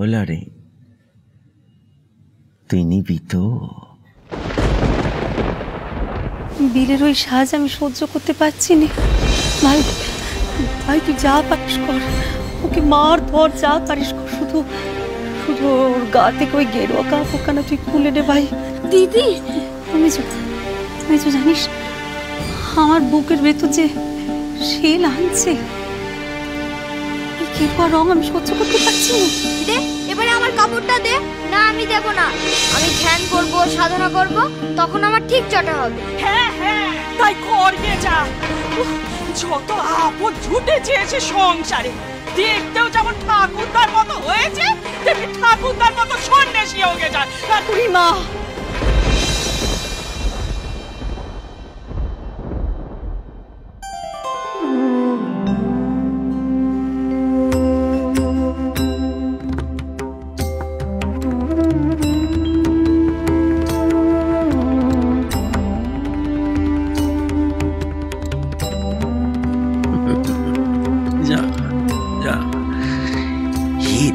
হলো রে, তুই নিবি তো? বীরের ওই সাজ আমি সহ্য করতে পারছি না। ভাই ভাই তুই যা পারিস কর, ওকে মার ধর, যা পারিস কর, শুধু শুধু ওর গা থেকে ওই গেরুয়া কাপড়খানা তুই খুলে নে ভাই। দিদি তুমি তো জানিস আমার বুকের ভেতর যে শেল আনছে, এই গেরুয়া রং আমি সহ্য করতে পারছি না। দে এবারে আমার কাপড়টা দে। না আমি দেব না, আমি ধ্যান করব, সাধনা করব, তখন আমার ঠিক চটা হবে। হ্যাঁ হ্যাঁ তাই করবে যা। যত আপদ জুটেছে এসে সংসারে, দেখতেও যেমন ঠাকুরদার মতো হয়েছে, তেমনি ঠাকুরদার মতো সন্ন্যাসী হয়ে যায়। মা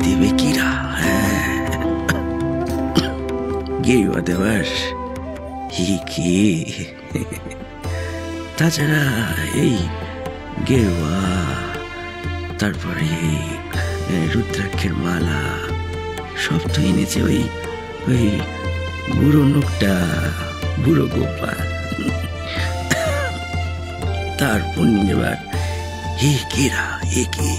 দেবে কিরা? গেরুয়া দেবার কি? তাছাড়া এই গেরুয়া, তারপরে রুদ্রাক্ষের মালা সব তো এনেছে ওই ওই বুড়ো লোকটা, বুড়ো গোপাল। তারপর নিয়ে যাবার কেরা একে।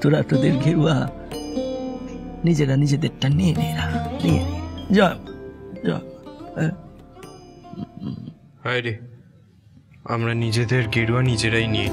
তোরা তোদের গেরুয়া নিজেরা নিজেদেরটা নিয়ে নেরা, নিয়ে নে। হায় রে, আমরা নিজেদের গেরুয়া নিজেরাই নিয়ে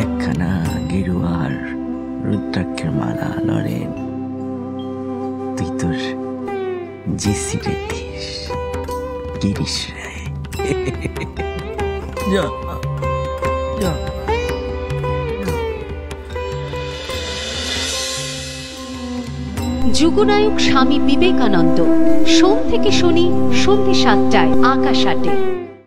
একখানা গেরুয়ার রুদ্রাক্ষের মালা লরেন, তুই তোর জেসিরে দিস, গিরিশ রে। যুগনায়ক স্বামী বিবেকানন্দ, সোম থেকে শনি সন্ধ্যে ৭টায়, আকাশ ৮-এ।